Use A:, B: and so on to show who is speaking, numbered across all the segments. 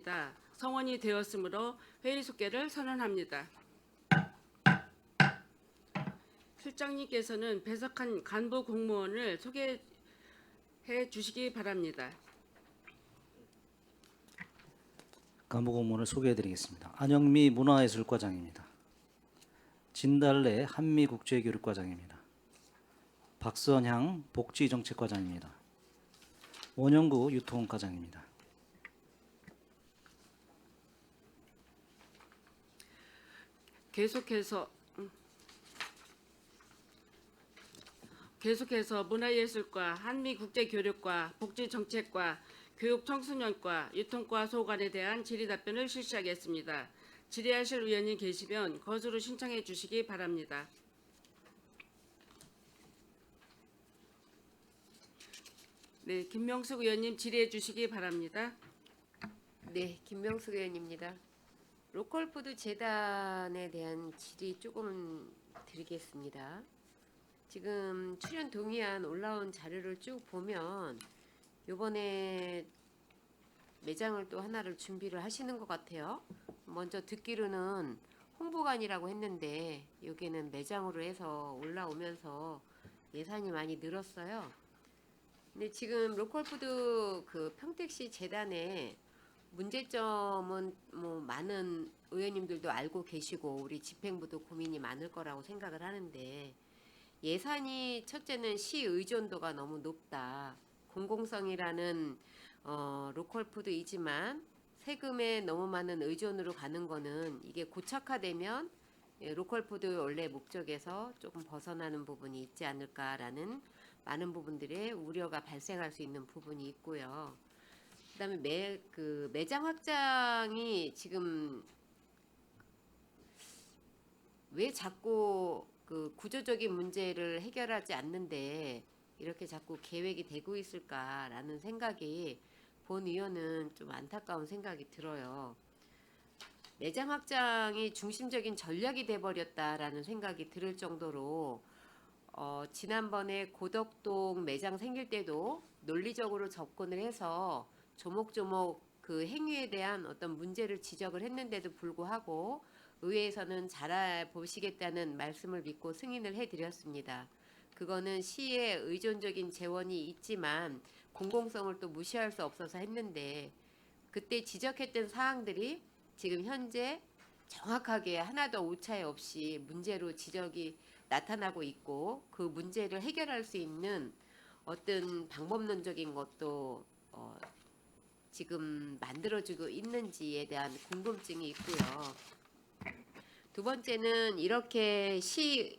A: 있습니다. 성원이 되었으므로 회의 속개를 선언합니다. 실장님께서는 배석한 간부 공무원을 소개해 주시기 바랍니다.
B: 간부 공무원을 소개해드리겠습니다. 안영미 문화예술과장입니다. 진달래 한미국제교육과장입니다. 박선향 복지정책과장입니다. 원영구 유통과장입니다.
A: 계속해서 문화예술과 한미국제교육과 복지정책과 교육청소년과 유통과 소관에 대한 질의 답변을 실시하겠습니다. 질의하실 의원님 계시면 거수로 신청해 주시기 바랍니다. 네, 김명숙 의원님 질의해 주시기 바랍니다.
C: 네, 김명숙 의원입니다. 로컬푸드 재단에 대한 질의 조금 드리겠습니다. 지금 출연 동의안 올라온 자료를 쭉 보면 이번에 매장을 또 하나를 준비를 하시는 것 같아요. 먼저 듣기로는 홍보관이라고 했는데 여기는 매장으로 해서 올라오면서 예산이 많이 늘었어요. 근데 지금 로컬푸드 그 평택시 재단에 문제점은 뭐 많은 의원님들도 알고 계시고 우리 집행부도 고민이 많을 거라고 생각을 하는데, 예산이 첫째는 시 의존도가 너무 높다. 공공성이라는 로컬푸드이지만 세금에 너무 많은 의존으로 가는 거는 이게 고착화되면 로컬푸드 원래 목적에서 조금 벗어나는 부분이 있지 않을까라는 많은 부분들의 우려가 발생할 수 있는 부분이 있고요. 그다음에 매장 확장이 지금 왜 자꾸 그 구조적인 문제를 해결하지 않는데 이렇게 자꾸 계획이 되고 있을까라는 생각이 본 의원은 좀 안타까운 생각이 들어요. 매장 확장이 중심적인 전략이 돼버렸다라는 생각이 들을 정도로 지난번에 고덕동 매장 생길 때도 논리적으로 접근을 해서 조목조목 그 행위에 대한 어떤 문제를 지적을 했는데도 불구하고 의회에서는 잘보시겠다는 말씀을 믿고 승인을 해드렸습니다. 그거는 시의 의존적인 재원이 있지만 공공성을 또 무시할 수 없어서 했는데, 그때 지적했던 사항들이 지금 현재 정확하게 하나도 오차에 없이 문제로 지적이 나타나고 있고, 그 문제를 해결할 수 있는 어떤 방법론적인 것도 지금 만들어지고 있는지에 대한 궁금증이 있고요. 두 번째는 이렇게 시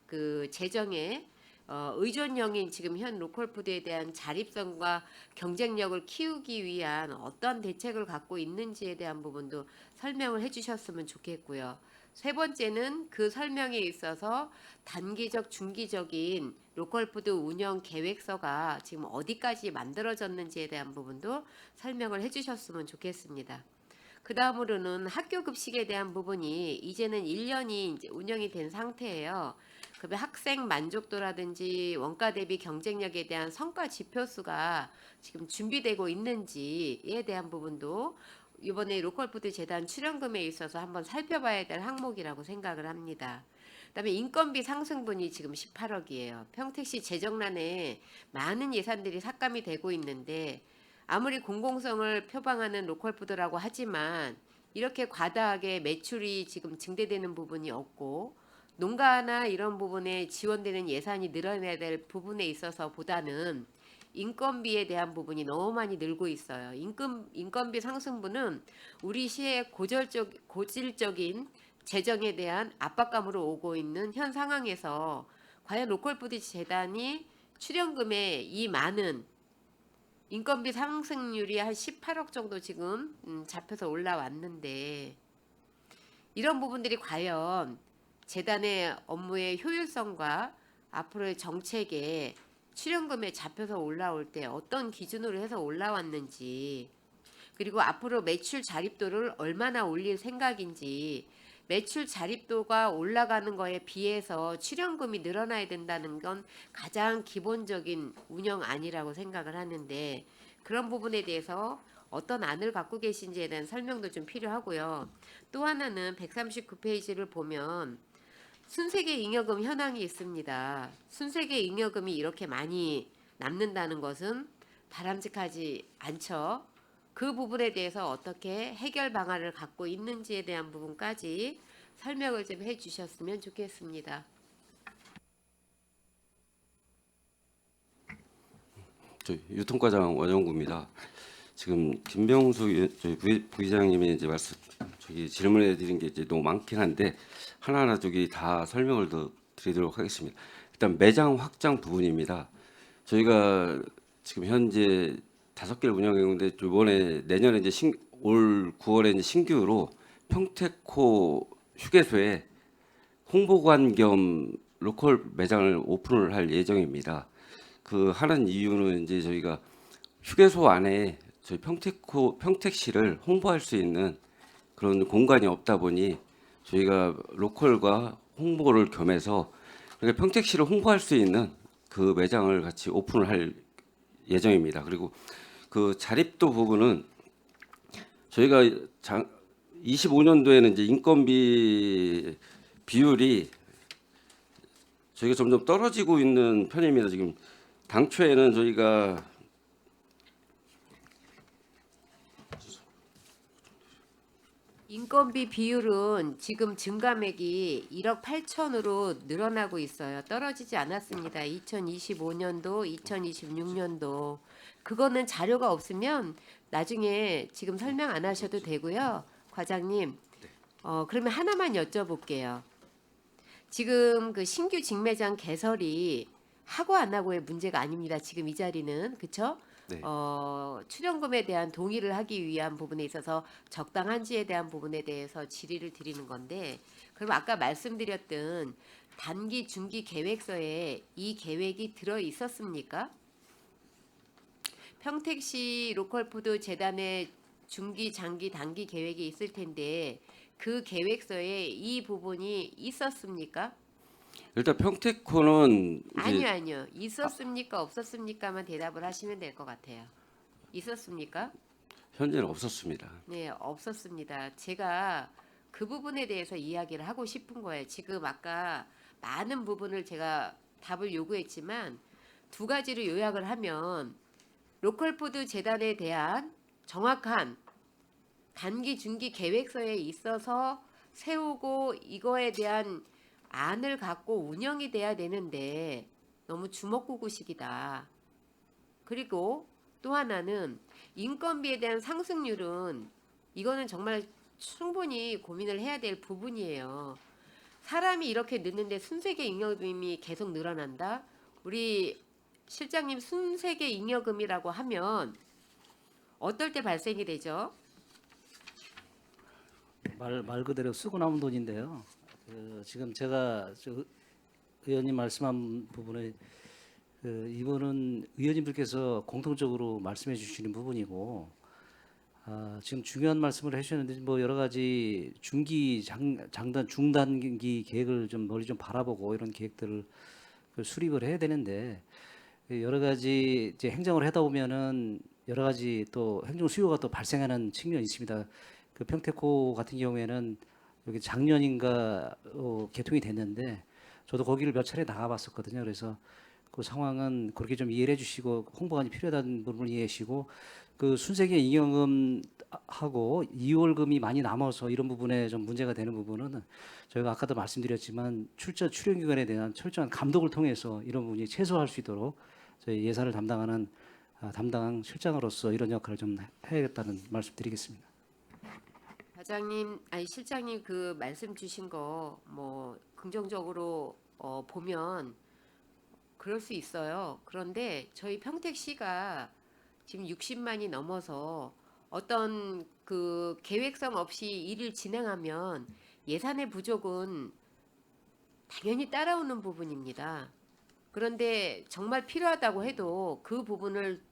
C: 그 재정에 의존형인 지금 현 로컬푸드에 대한 자립성과 경쟁력을 키우기 위한 어떤 대책을 갖고 있는지에 대한 부분도 설명을 해주셨으면 좋겠고요. 세 번째는 그 설명에 있어서 단기적, 중기적인 로컬푸드 운영 계획서가 지금 어디까지 만들어졌는지에 대한 부분도 설명을 해주셨으면 좋겠습니다. 그 다음으로는 학교 급식에 대한 부분이 이제는 1년이 이제 운영이 된 상태예요. 그 학생 만족도라든지 원가 대비 경쟁력에 대한 성과 지표수가 지금 준비되고 있는지에 대한 부분도 이번에 로컬푸드 재단 출연금에 있어서 한번 살펴봐야 될 항목이라고 생각을 합니다. 그다음에 인건비 상승분이 지금 18억이에요. 평택시 재정난에 많은 예산들이 삭감이 되고 있는데, 아무리 공공성을 표방하는 로컬푸드라고 하지만 이렇게 과다하게 매출이 지금 증대되는 부분이 없고, 농가나 이런 부분에 지원되는 예산이 늘어나야 될 부분에 있어서 보다는 인건비에 대한 부분이 너무 많이 늘고 있어요. 인건비 상승분은 우리 시의 고질적인 재정에 대한 압박감으로 오고 있는 현 상황에서 과연 로컬푸드 재단이 출연금에 이 많은 인건비 상승률이 한 18억 정도 지금 잡혀서 올라왔는데, 이런 부분들이 과연 재단의 업무의 효율성과 앞으로의 정책에 출연금에 잡혀서 올라올 때 어떤 기준으로 해서 올라왔는지, 그리고 앞으로 매출 자립도를 얼마나 올릴 생각인지, 매출 자립도가 올라가는 거에 비해서 출연금이 늘어나야 된다는 건 가장 기본적인 운영 아니라고 생각을 하는데, 그런 부분에 대해서 어떤 안을 갖고 계신지에 대한 설명도 좀 필요하고요. 또 하나는 139페이지를 보면 순세계 잉여금 현황이 있습니다. 순세계 잉여금이 이렇게 많이 남는다는 것은 바람직하지 않죠. 그 부분에 대해서 어떻게 해결 방안을 갖고 있는지에 대한 부분까지 설명을 좀 해주셨으면 좋겠습니다.
D: 유통과장 원영구입니다. 지금 김병수 저희 부의장님이 이제 질문해 드린 게 이제 너무 많긴 한데 하나하나 다 설명을 더 드리도록 하겠습니다. 일단 매장 확장 부분입니다. 저희가 지금 현재 5개를 운영해 있는데 이번에 내년에 이제 올 9월에 이제 신규로 평택호 휴게소에 홍보관 겸 로컬 매장을 오픈을 할 예정입니다. 그 하는 이유는 이제 저희가 휴게소 안에 저희 평택시를 홍보할 수 있는 그런 공간이 없다 보니 저희가 로컬과 홍보를 겸해서 그러니까 평택시를 홍보할 수 있는 그 매장을 같이 오픈을 할 예정입니다. 그리고 그 자립도 부분은 저희가 25년도에는 이제 인건비 비율이 저희가 점점 떨어지고 있는 편입니다. 지금 당초에는 저희가
C: 인건비 비율은 지금 증감액이 1억 8천으로 늘어나고 있어요. 떨어지지 않았습니다. 2025년도, 2026년도. 그거는 자료가 없으면 나중에 지금 설명 안 하셔도 되고요. 과장님, 그러면 하나만 여쭤볼게요. 지금 그 신규 직매장 개설이 하고 안 하고의 문제가 아닙니다. 지금 이 자리는 그렇죠?
D: 네.
C: 출연금에 대한 동의를 하기 위한 부분에 있어서 적당한지에 대한 부분에 대해서 질의를 드리는 건데, 그럼 아까 말씀드렸던 단기, 중기 계획서에 이 계획이 들어 있었습니까? 평택시 로컬푸드 재단의 중기, 장기, 단기 계획이 있을 텐데 그 계획서에 이 부분이 있었습니까?
D: 일단 평택호는 이제
C: 아니요. 있었습니까? 없었습니까만 대답을 하시면 될 것 같아요. 있었습니까?
D: 현재는 없었습니다.
C: 네, 없었습니다. 제가 그 부분에 대해서 이야기를 하고 싶은 거예요. 지금 아까 많은 부분을 제가 답을 요구했지만 두 가지로 요약을 하면 로컬푸드 재단에 대한 정확한 단기, 중기 계획서에 있어서 세우고 이거에 대한 안을 갖고 운영이 돼야 되는데 너무 주먹구구식이다. 그리고 또 하나는 인건비에 대한 상승률은 이거는 정말 충분히 고민을 해야 될 부분이에요. 사람이 이렇게 늦는데 순세계 잉여금이 계속 늘어난다? 우리 실장님 순세계 잉여금이라고 하면 어떨 때 발생이 되죠?
B: 말 그대로 쓰고 남은 돈인데요. 지금 제가 의원님 말씀한 부분에 이거는 의원님들께서 공통적으로 말씀해 주시는 부분이고, 지금 중요한 말씀을 해주셨는데 뭐 여러 가지 중기, 장단, 중단기 계획을 좀 멀리 좀 바라보고 이런 계획들을 수립을 해야 되는데, 여러 가지 이제 행정을 하다 보면은 여러 가지 또 행정 수요가 또 발생하는 측면이 있습니다. 그 평택호 같은 경우에는 여기 작년인가 개통이 됐는데 저도 거기를 몇 차례 나가봤었거든요. 그래서 그 상황은 그렇게 좀 이해를 해주시고 홍보관이 필요하다는 부분을 이해해 주시고, 그 순세계 잉여금하고 이월금이 많이 남아서 이런 부분에 좀 문제가 되는 부분은 저희가 아까도 말씀드렸지만 출연 기관에 대한 철저한 감독을 통해서 이런 부분이 최소화할 수 있도록 저희 예산을 담당하는 담당 실장으로서 이런 역할을 좀 해야겠다는 말씀드리겠습니다.
C: 과장님, 아니 실장님 그 말씀 주신 거 뭐 긍정적으로 보면 그럴 수 있어요. 그런데 저희 평택시가 지금 60만이 넘어서 어떤 그 계획성 없이 일을 진행하면 예산의 부족은 당연히 따라오는 부분입니다. 그런데 정말 필요하다고 해도 그 부분을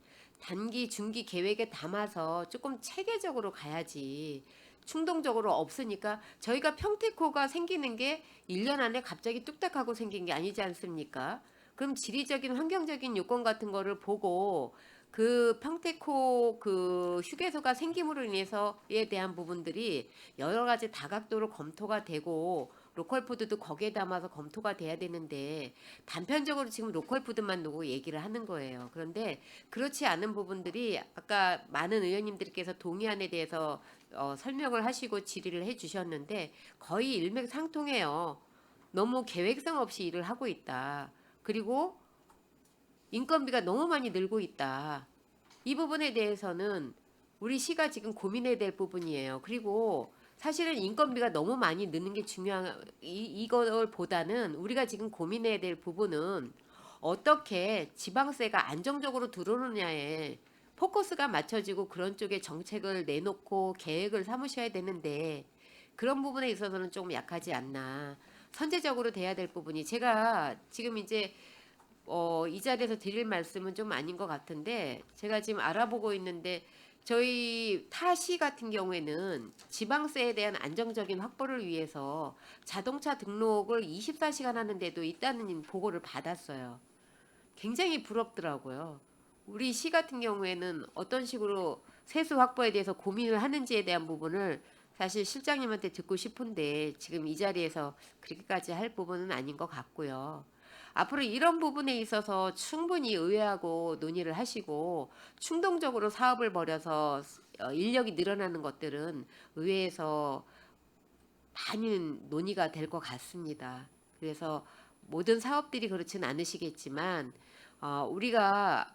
C: 단기, 중기 계획에 담아서 조금 체계적으로 가야지 충동적으로 없으니까 저희가 평택호가 생기는 게 1년 안에 갑자기 뚝딱 하고 생긴 게 아니지 않습니까? 그럼 지리적인 환경적인 요건 같은 거를 보고 그 평택호 그 휴게소가 생김으로 인해서에 대한 부분들이 여러 가지 다각도로 검토가 되고 로컬푸드도 거기에 담아서 검토가 돼야 되는데 단편적으로 지금 로컬푸드만 놓고 얘기를 하는 거예요. 그런데 그렇지 않은 부분들이 아까 많은 의원님들께서 동의안에 대해서 설명을 하시고 질의를 해주셨는데 거의 일맥상통해요. 너무 계획성 없이 일을 하고 있다. 그리고 인건비가 너무 많이 늘고 있다. 이 부분에 대해서는 우리 시가 지금 고민해야 될 부분이에요. 그리고 사실은 인건비가 너무 많이 느는 게 중요한 이걸 보다는 우리가 지금 고민해야 될 부분은 어떻게 지방세가 안정적으로 들어오느냐에 포커스가 맞춰지고 그런 쪽에 정책을 내놓고 계획을 삼으셔야 되는데 그런 부분에 있어서는 조금 약하지 않나. 선제적으로 돼야 될 부분이 제가 지금 이제 이 자리에서 드릴 말씀은 좀 아닌 것 같은데 제가 지금 알아보고 있는데 저희 타시 같은 경우에는 지방세에 대한 안정적인 확보를 위해서 자동차 등록을 24시간 하는데도 있다는 보고를 받았어요. 굉장히 부럽더라고요. 우리 시 같은 경우에는 어떤 식으로 세수 확보에 대해서 고민을 하는지에 대한 부분을 사실 실장님한테 듣고 싶은데 지금 이 자리에서 그렇게까지 할 부분은 아닌 것 같고요. 앞으로 이런 부분에 있어서 충분히 의회하고 논의를 하시고 충동적으로 사업을 벌여서 인력이 늘어나는 것들은 의회에서 많이 논의가 될 것 같습니다. 그래서 모든 사업들이 그렇지는 않으시겠지만 우리가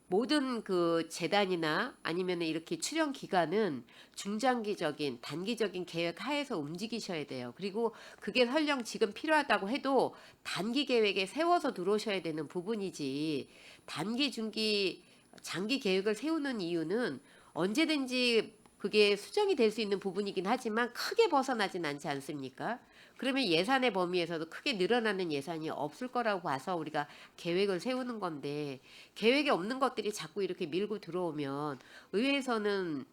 C: 모든 그 재단이나 아니면 이렇게 출연 기관은 중장기적인 단기적인 계획 하에서 움직이셔야 돼요. 그리고 그게 설령 지금 필요하다고 해도 단기 계획에 세워서 들어오셔야 되는 부분이지 단기 중기 장기 계획을 세우는 이유는 언제든지 그게 수정이 될 수 있는 부분이긴 하지만 크게 벗어나진 않지 않습니까? 그러면 예산의 범위에서도 크게 늘어나는 예산이 없을 거라고 봐서 우리가 계획을 세우는 건데 계획에 없는 것들이 자꾸 이렇게 밀고 들어오면 의회에서는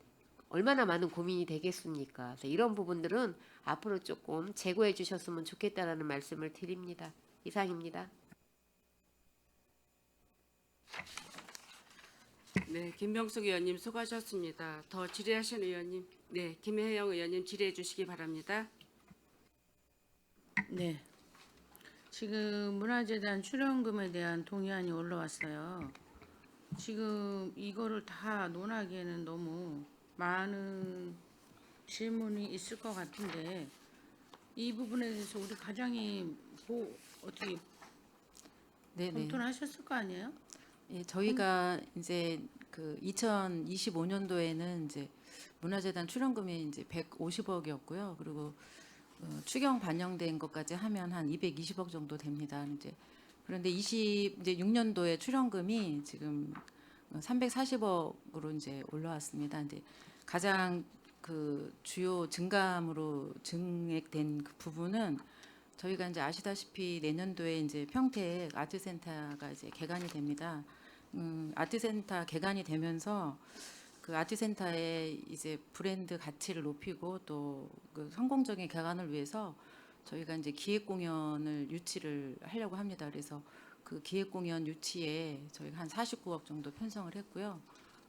C: 얼마나 많은 고민이 되겠습니까? 그래서 이런 부분들은 앞으로 조금 제고해 주셨으면 좋겠다라는 말씀을 드립니다. 이상입니다.
A: 네, 김병숙 의원님 수고하셨습니다. 더 질의하신 의원님, 네, 김혜영 의원님 질의해 주시기 바랍니다.
E: 네. 지금 문화재단 출연금에 대한 동의안이 올라왔어요. 지금 이거를 다 논하기에는 너무 많은 질문이 있을 것 같은데 이 부분에 대해서 우리 과장이 어떻게
F: 네네.
E: 검토를 하셨을 거 아니에요?
F: 예, 저희가 이제 그 2025년도에는 이제 문화재단 출연금이 이제 150억이었고요. 그리고 추경 반영된 것까지 하면 한 220억 정도 됩니다. 이제 그런데 이제 6년도에 출연금이 지금 340억으로 이제 올라왔습니다. 근데 가장 그 주요 증감으로 증액된 그 부분은 저희가 이제 아시다시피 내년도에 이제 평택 아트센터가 이제 개관이 됩니다. 아트센터 개관이 되면서 그 아트센터의 이제 브랜드 가치를 높이고 또 그 성공적인 개관을 위해서 저희가 이제 기획 공연을 유치를 하려고 합니다. 그래서 그 기획 공연 유치에 저희가 한 49억 정도 편성을 했고요.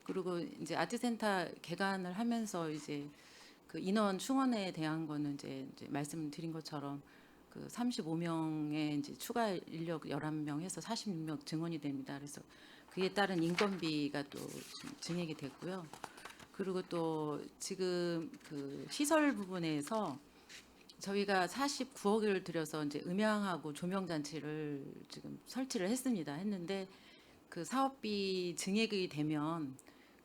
F: 그리고 이제 아트센터 개관을 하면서 이제 그 인원 충원에 대한 거는 이제 말씀드린 것처럼 그 35명의 이제 추가 인력 11명 해서 46명 증원이 됩니다. 그래서 그에 따른 인건비가 또 증액이 됐고요. 그리고 또 지금 그 시설 부분에서 저희가 49억을 들여서 이제 음향하고 조명 장치를 지금 설치를 했는데 그 사업비 증액이 되면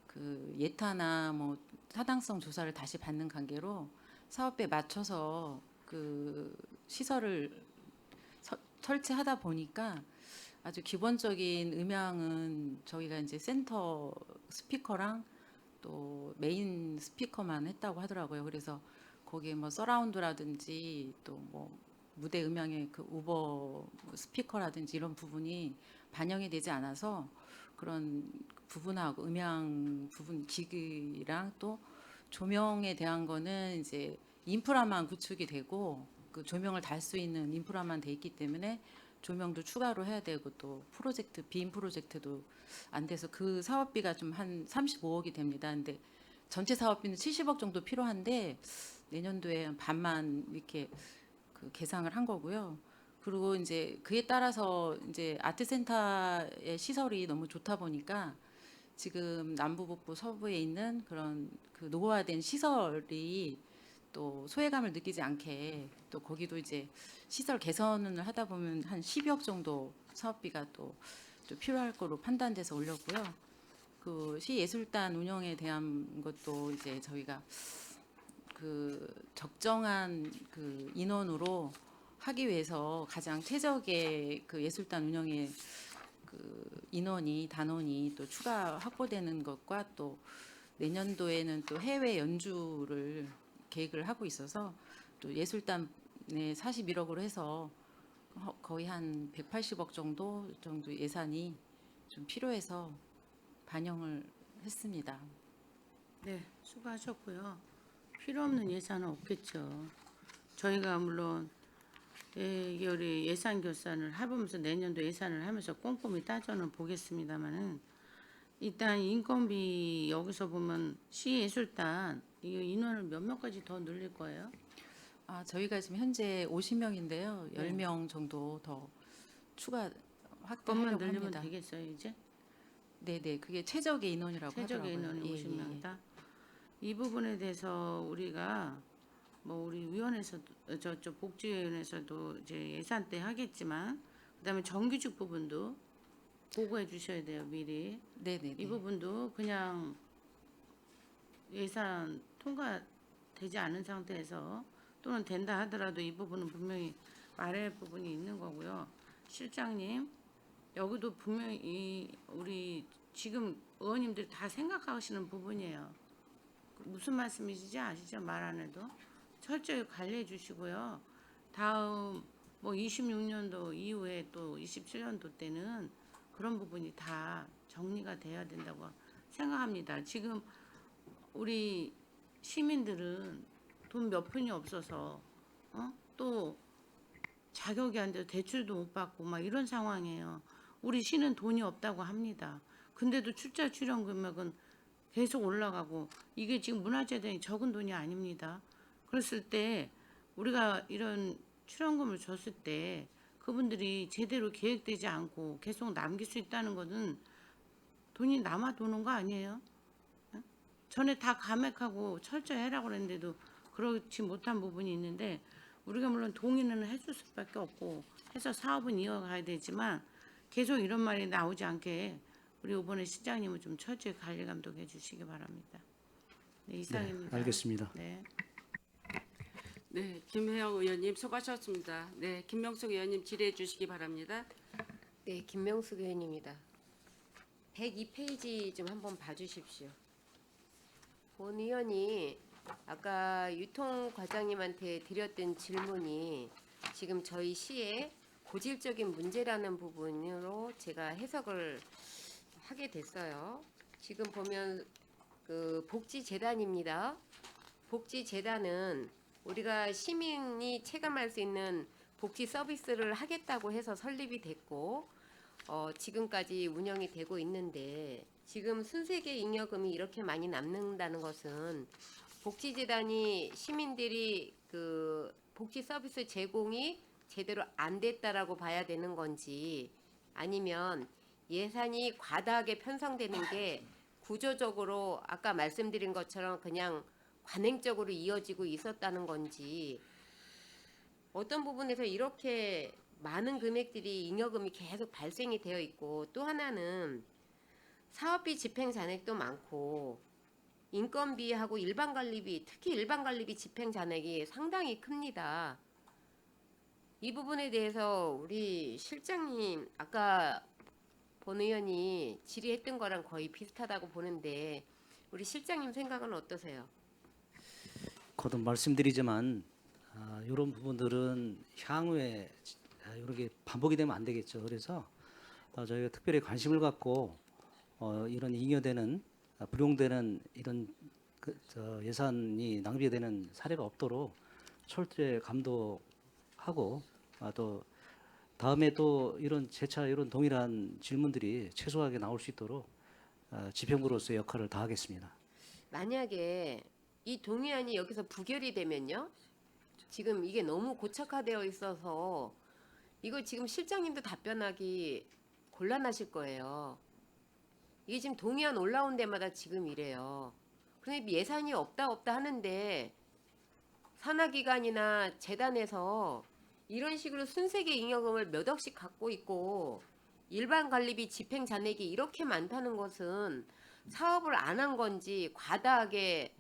F: 그 예타나 뭐 타당성 조사를 다시 받는 관계로 사업비에 맞춰서 그 시설을 설치하다 보니까 아주 기본적인 음향은 저희가 이제 센터 스피커랑 또 메인 스피커만 했다고 하더라고요. 그래서 거기에 뭐 서라운드라든지 또 뭐 무대 음향의 그 우버 스피커라든지 이런 부분이 반영이 되지 않아서 그런 부분하고 음향 부분 기기랑 또 조명에 대한 거는 이제 인프라만 구축이 되고 그 조명을 달 수 있는 인프라만 돼 있기 때문에 조명도 추가로 해야 되고 또 프로젝트 빔 프로젝트도 안 돼서 그 사업비가 좀 한 35억이 됩니다. 근데 전체 사업비는 70억 정도 필요한데 내년도에 한 반만 이렇게 그 계상을 한 거고요. 그리고 이제 그에 따라서 이제 아트센터의 시설이 너무 좋다 보니까 지금 남부북부 서부에 있는 그런 그 노후화된 시설이 또 소외감을 느끼지 않게 또 거기도 이제 시설 개선을 하다 보면 한 12억 정도 사업비가 또 필요할 거로 판단돼서 올렸고요. 그 시예술단 운영에 대한 것도 이제 저희가 그 적정한 그 인원으로 하기 위해서 가장 최적의 그 예술단 운영의 그 인원이 단원이 또 추가 확보되는 것과 또 내년도에는 또 해외 연주를 계획을 하고 있어서 또 예술단에 41억으로 해서 거의 한 180억 정도 예산이 좀 필요해서 반영을 했습니다.
E: 네, 수고하셨고요. 필요 없는 예산은 없겠죠. 저희가 물론 우리 예산 결산을 해보면서 내년도 예산을 하면서 꼼꼼히 따져는 보겠습니다만은 일단 인건비 여기서 보면 시예술단 이 인원을 몇 명까지 더 늘릴 거예요?
F: 아, 저희가 지금 현재 50명인데요.
E: 네.
F: 10명 정도 더 추가
E: 그것만
F: 확대하려고
E: 늘리면
F: 합니다.
E: 되겠어요, 이제?
F: 네네, 그게 최적의 인원이라고
E: 최적의
F: 하더라고요.
E: 인원이 50명이다. 이 부분에 대해서 우리가 뭐 우리 위원회에서도 저쪽 복지위원회에서도 이제 예산 때 하겠지만 그다음에 정규직 부분도 보고해 주셔야 돼요, 미리.
F: 네네네.
E: 이 부분도 그냥 예산 통과되지 않은 상태에서 또는 된다 하더라도 이 부분은 분명히 말해야 할 부분이 있는 거고요. 실장님, 여기도 분명히 우리 지금 의원님들이 다 생각하시는 부분이에요. 무슨 말씀이신지 아시죠? 말 안 해도 철저히 관리해 주시고요. 다음 뭐 26년도 이후에 또 27년도 때는 그런 부분이 다 정리가 돼야 된다고 생각합니다. 지금 우리 시민들은 돈 몇 푼이 없어서 또 자격이 안 돼서 대출도 못 받고 막 이런 상황이에요. 우리 시는 돈이 없다고 합니다. 근데도 출자 출연 금액은 계속 올라가고 이게 지금 문화재단이 적은 돈이 아닙니다. 그랬을 때 우리가 이런 출연금을 줬을 때 그분들이 제대로 계획되지 않고 계속 남길 수 있다는 것은 돈이 남아 도는 거 아니에요? 전에 다 감액하고 철저히 해라고 그랬는데도 그렇지 못한 부분이 있는데 우리가 물론 동의는 해줄 수밖에 없고 해서 사업은 이어가야 되지만 계속 이런 말이 나오지 않게 우리 이번에 시장님은 좀 철저히 관리 감독해 주시기 바랍니다. 네, 이상입니다.
B: 네, 알겠습니다.
E: 네.
A: 네, 김혜영 의원님 수고하셨습니다. 네, 김명숙 의원님 질의해 주시기 바랍니다.
C: 네, 김명숙 의원입니다. 102페이지 좀 한번 봐주십시오. 본 의원이 아까 유통과장님한테 드렸던 질문이 지금 저희 시의 고질적인 문제라는 부분으로 제가 해석을 하게 됐어요. 지금 보면 그 복지재단입니다. 복지재단은 우리가 시민이 체감할 수 있는 복지 서비스를 하겠다고 해서 설립이 됐고 지금까지 운영이 되고 있는데 지금 순세계 잉여금이 이렇게 많이 남는다는 것은 복지재단이 시민들이 그 복지 서비스 제공이 제대로 안 됐다라고 봐야 되는 건지 아니면 예산이 과다하게 편성되는 게 구조적으로 아까 말씀드린 것처럼 그냥 관행적으로 이어지고 있었다는 건지 어떤 부분에서 이렇게 많은 금액들이 잉여금이 계속 발생이 되어 있고 또 하나는 사업비 집행 잔액도 많고 인건비하고 일반 관리비 특히 일반 관리비 집행 잔액이 상당히 큽니다. 이 부분에 대해서 우리 실장님 아까 본 의원이 질의했던 거랑 거의 비슷하다고 보는데 우리 실장님 생각은 어떠세요?
B: 거듭 말씀드리지만 이런 부분들은 향후에 이렇게 반복이 되면 안 되겠죠. 그래서 저희가 특별히 관심을 갖고 이런 잉여되는 불용되는 이런 예산이 낭비되는 사례가 없도록 철저히 감독하고 또 다음에 또 이런 재차 이런 동일한 질문들이 최소하게 나올 수 있도록 집행부로서의 역할을 다하겠습니다.
C: 만약에 이 동의안이 여기서 부결이 되면요. 지금 이게 너무 고착화되어 있어서 이거 지금 실장님도 답변하기 곤란하실 거예요. 이게 지금 동의안 올라온 데마다 지금 이래요. 그런데 예산이 없다 하는데 산하기관이나 재단에서 이런 식으로 순세계 잉여금을 몇 억씩 갖고 있고 일반 관리비 집행 잔액이 이렇게 많다는 것은 사업을 안 한 건지 과다하게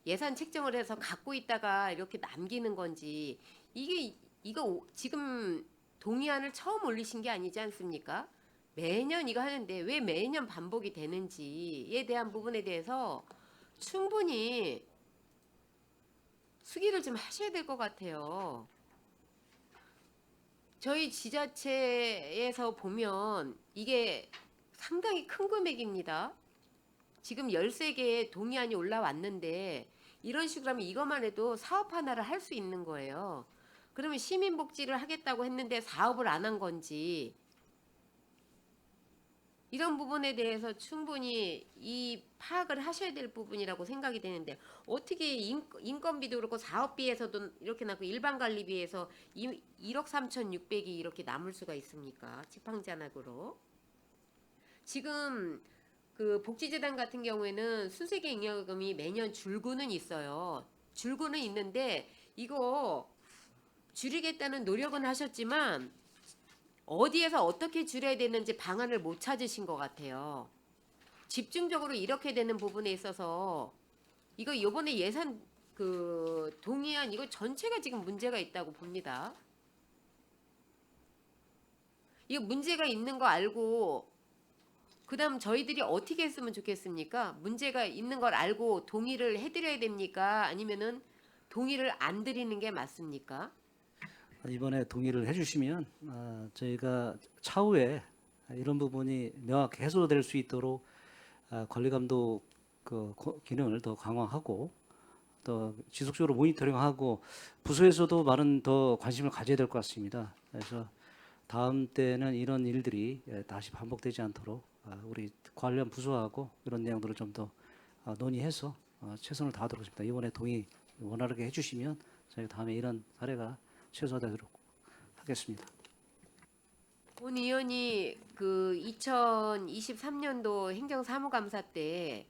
C: 예산 책정을 해서 갖고 있다가 이렇게 남기는 건지 이거 지금 동의안을 처음 올리신 게 아니지 않습니까? 매년 이거 하는데 왜 매년 반복이 되는지에 대한 부분에 대해서 충분히 수기를 좀 하셔야 될 것 같아요. 저희 지자체에서 보면 이게 상당히 큰 금액입니다. 지금 13개의 동의안이 올라왔는데 이런 식으로 하면 이것만 해도 사업 하나를 할 수 있는 거예요. 그러면 시민복지를 하겠다고 했는데 사업을 안 한 건지 이런 부분에 대해서 충분히 이 파악을 하셔야 될 부분이라고 생각이 되는데 어떻게 인건비도 그렇고 사업비에서도 이렇게 나고 일반 관리비에서 1억 3,600이 이렇게 남을 수가 있습니까? 지방잔액으로. 지금 그 복지재단 같은 경우에는 순세계 잉여금이 매년 줄고는 있어요. 줄고는 있는데 이거 줄이겠다는 노력은 하셨지만 어디에서 어떻게 줄여야 되는지 방안을 못 찾으신 것 같아요. 집중적으로 이렇게 되는 부분에 있어서 이거 이번에 예산 그 동의안 이거 전체가 지금 문제가 있다고 봅니다. 이거 문제가 있는 거 알고 그다음 저희들이 어떻게 했으면 좋겠습니까? 문제가 있는 걸 알고 동의를 해드려야 됩니까? 아니면은 동의를 안 드리는 게 맞습니까?
B: 이번에 동의를 해주시면 저희가 차후에 이런 부분이 명확히 해소될 수 있도록 관리감독 기능을 더 강화하고 또 지속적으로 모니터링하고 부서에서도 많은 더 관심을 가져야 될 것 같습니다. 그래서 다음 때는 이런 일들이 다시 반복되지 않도록 우리 관련 부서하고 이런 내용들을 좀 더 논의해서 최선을 다하도록 하겠습니다. 이번에 동의 원활하게 해주시면 저희가 다음에 이런 사례가 최소화되도록 하겠습니다.
C: 본 의원이 그 2023년도 행정사무감사 때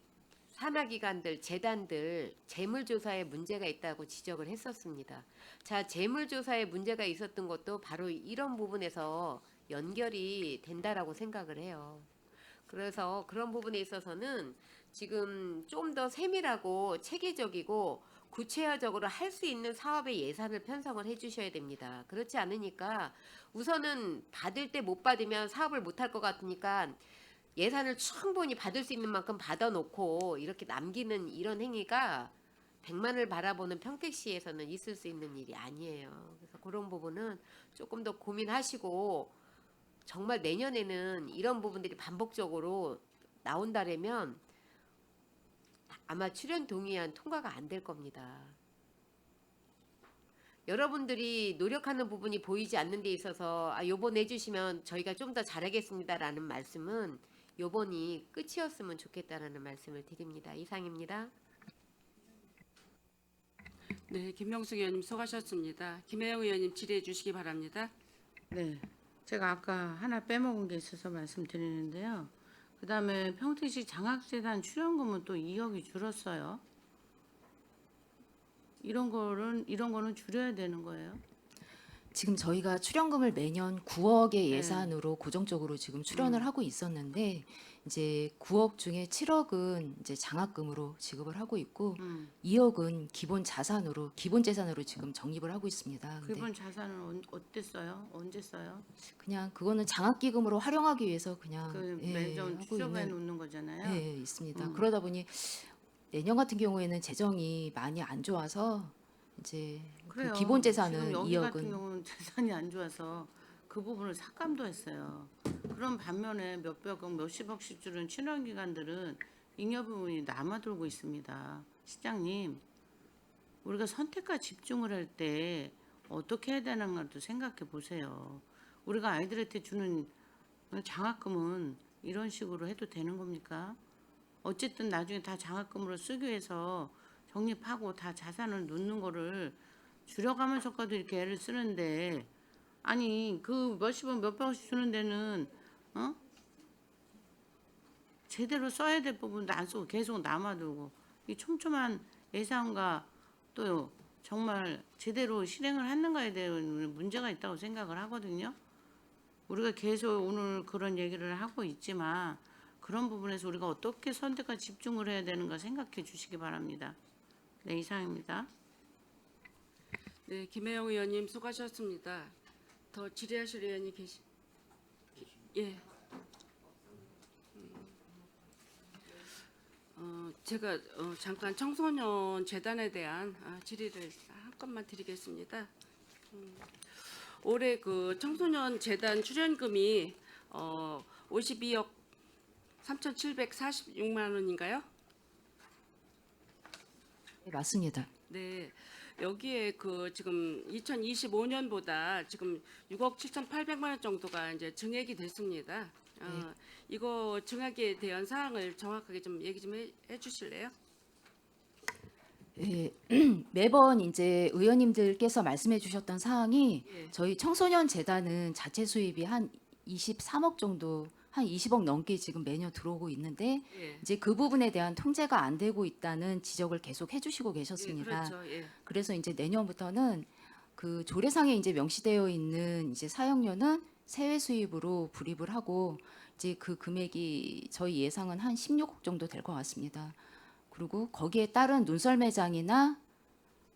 C: 산하기관들, 재단들 재물조사에 문제가 있다고 지적을 했었습니다. 자, 재물조사에 문제가 있었던 것도 바로 이런 부분에서 연결이 된다라고 생각을 해요. 그래서 그런 부분에 있어서는 지금 좀 더 세밀하고 체계적이고 구체화적으로 할 수 있는 사업의 예산을 편성을 해주셔야 됩니다. 그렇지 않으니까 우선은 받을 때 못 받으면 사업을 못 할 것 같으니까 예산을 충분히 받을 수 있는 만큼 받아놓고 이렇게 남기는 이런 행위가 100만을 바라보는 평택시에서는 있을 수 있는 일이 아니에요. 그래서 그런 부분은 조금 더 고민하시고 정말 내년에는 이런 부분들이 반복적으로 나온다라면 아마 출연 동의안 통과가 안 될 겁니다. 여러분들이 노력하는 부분이 보이지 않는 데 있어서 요번 해주시면 저희가 좀 더 잘하겠습니다라는 말씀은 요번이 끝이었으면 좋겠다라는 말씀을 드립니다. 이상입니다.
A: 네, 김명숙 의원님 수고하셨습니다. 김혜영 의원님 질의해 주시기 바랍니다.
E: 네, 제가 아까 하나 빼먹은 게 있어서 말씀드리는데요. 그다음에 평택시 장학재단 출연금은 또 2억이 줄었어요. 이런 거는 줄여야 되는 거예요.
G: 지금 저희가 출연금을 매년 9억의 예산으로 고정적으로 지금 출연을 하고 있었는데 이제 9억 중에 7억은 이제 장학금으로 지급을 하고 있고 2억은 기본 자산으로 기본 재산으로 지금 적립을 하고 있습니다. 근데
E: 기본 자산은 어때 써요? 언제 써요?
G: 그냥 그거는 장학기금으로 활용하기 위해서 그냥
E: 매년
G: 하고
E: 추적해
G: 있는
E: 놓는 거잖아요.
G: 예, 있습니다. 그러다 보니 내년 같은 경우에는 재정이 많이 안 좋아서 이제
E: 그래요.
G: 그 기본 재산은
E: 지금 여기
G: 2억은
E: 같은 경우는 재산이 안 좋아서 그 부분을 삭감도 했어요. 그런 반면에 몇백억, 몇십억씩 줄은 친원기관들은 잉여 부분이 남아돌고 있습니다. 시장님, 우리가 선택과 집중을 할 때 어떻게 해야 되는가도 생각해 보세요. 우리가 아이들한테 주는 장학금은 이런 식으로 해도 되는 겁니까? 어쨌든 나중에 다 장학금으로 쓰기 위해서 적립하고 다 자산을 놓는 거를 줄여가면서까지 이렇게 애를 쓰는데, 아니 그 몇십원 몇백원씩 주는 데는 제대로 써야 될 부분도 안 쓰고 계속 남아두고, 이 촘촘한 예산과 또 정말 제대로 실행을 하는가에 대한 문제가 있다고 생각을 하거든요. 우리가 계속 오늘 그런 얘기를 하고 있지만 그런 부분에서 우리가 어떻게 선택과 집중을 해야 되는가 생각해 주시기 바랍니다. 네, 이상입니다.
A: 네, 김혜영 의원님 수고하셨습니다. 더 질의하실 의원이 예. 제가 잠깐 청소년 재단에 대한 질의를 한 건만 드리겠습니다. 올해 그 청소년 재단 출연금이 52억 3,746만 원인가요?
G: 네, 맞습니다.
A: 네. 여기에 그 지금 2025년보다 지금 6억 7,800만 원 정도가 이제 증액이 됐습니다. 이거 증액에 대한 사항을 정확하게 좀 얘기 좀 해 주실래요?
G: 예, 매번 이제 의원님들께서 말씀해 주셨던 사항이
A: 예.
G: 저희 청소년 재단은 자체 수입이 한 23억 정도, 한 20억 넘게 지금 매년 들어오고 있는데
A: 예.
G: 이제 그 부분에 대한 통제가 안 되고 있다는 지적을 계속 해주시고
A: 예,
G: 계셨습니다.
A: 그렇죠. 예.
G: 그래서 이제 내년부터는 그 조례상에 이제 명시되어 있는 이제 사용료는 세외 수입으로 불입을 하고 이제 그 금액이 저희 예상은 한 16억 정도 될 것 같습니다. 그리고 거기에 따른 눈썰 매장이나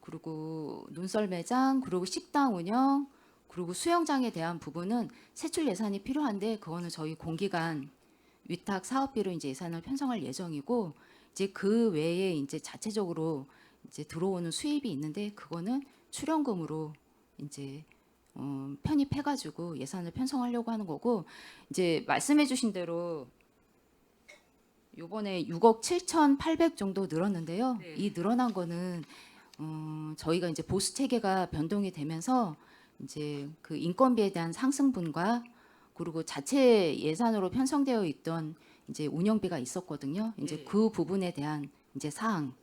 G: 그리고 눈썰 매장 그리고 식당 운영 그리고 수영장에 대한 부분은 세출 예산이 필요한데 그거는 저희 공기관 위탁 사업비로 이제 예산을 편성할 예정이고 이제 그 외에 이제 자체적으로 이제 들어오는 수입이 있는데 그거는 출연금으로 이제 편입해가지고 예산을 편성하려고 하는 거고 이제 말씀해주신 대로 요번에 6억 7,800 정도 늘었는데요.
A: 네.
G: 이 늘어난 거는 저희가 이제 보수 체계가 변동이 되면서 이제 그 인건비에 대한 상승분과 그리고 자체 예산으로 편성되어 있던 이제 운영비가 있었거든요. 이제
A: 네.
G: 그 부분에 대한 이제 사항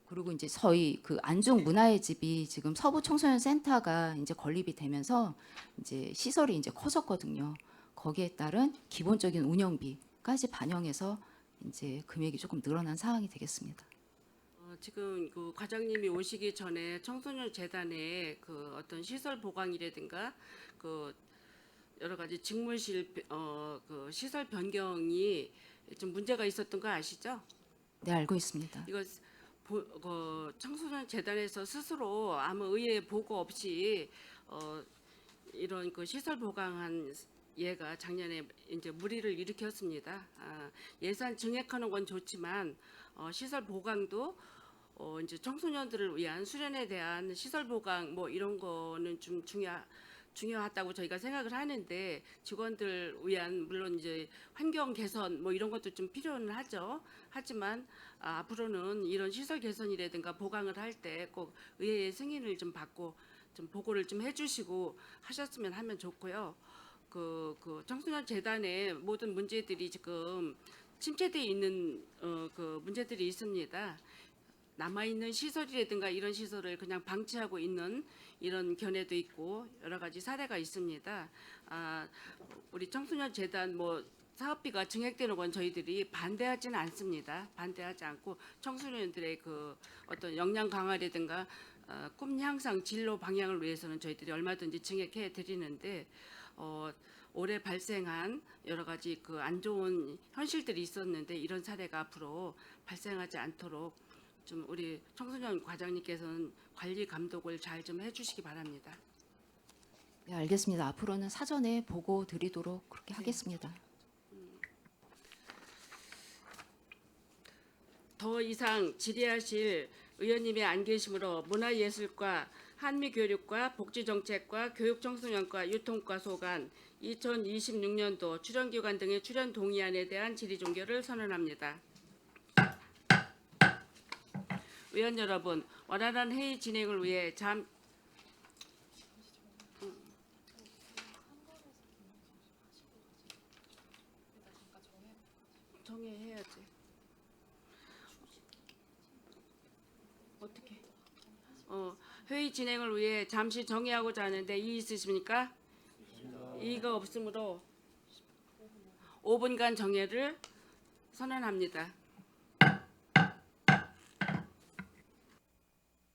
G: 그리고 이제 저희 그 안중 문화의 집이 지금 서부 청소년 센터가 이제 건립이 되면서 이제 시설이 이제 커졌거든요. 거기에 따른 기본적인 운영비까지 반영해서 이제 금액이 조금 늘어난 상황이 되겠습니다.
A: 지금 그 과장님이 오시기 전에 청소년 재단의 그 어떤 시설 보강이라든가 그 여러 가지 직무실 그 시설 변경이 좀 문제가 있었던 거 아시죠?
G: 네, 알고 있습니다.
A: 이거 그 청소년 재단에서 스스로 아무 의회 보고 없이 이런 그 시설 보강한 예가 작년에 이제 물의를 일으켰습니다. 예산 증액하는 건 좋지만 시설 보강도 이제 청소년들을 위한 수련에 대한 시설 보강 뭐 이런 거는 좀 중요하다고 저희가 생각을 하는데 직원들 위한 물론 이제 환경 개선 뭐 이런 것도 좀 필요는 하죠. 하지만 앞으로는 이런 시설 개선이라든가 보강을 할 때 꼭 의회의 승인을 좀 받고 좀 보고를 좀 해주시고 하셨으면 하면 좋고요. 그 청소년 재단의 모든 문제들이 지금 침체되어 있는 그 문제들이 있습니다. 남아있는 시설이라든가 이런 시설을 그냥 방치하고 있는 이런 견해도 있고 여러 가지 사례가 있습니다. 우리 청소년 재단 뭐 사업비가 증액되는 건 저희들이 반대하지는 않습니다. 반대하지 않고 청소년들의 그 어떤 역량 강화라든가 꿈 향상 진로 방향을 위해서는 저희들이 얼마든지 증액해 드리는데 올해 발생한 여러 가지 그 안 좋은 현실들이 있었는데 이런 사례가 앞으로 발생하지 않도록 좀 우리 청소년 과장님께서는 관리 감독을 잘 좀 해주시기 바랍니다.
G: 네, 알겠습니다. 앞으로는 사전에 보고 드리도록 그렇게 하겠습니다.
A: 더 이상 질의하실 의원님이 안 계시므로 문화예술과 한미교육과 복지정책과 교육청소년과 유통과 소관 2026년도 출연기관 등의 출연 동의안에 대한 질의 종결을 선언합니다. 의원 여러분, 원활한 회의 진행을 위해 정해야지. 어떻게? 회의 진행을 위해 잠시 정의하고자 하는데 이의 있으십니까? 이의가 없으므로 5분간 정회를 선언합니다.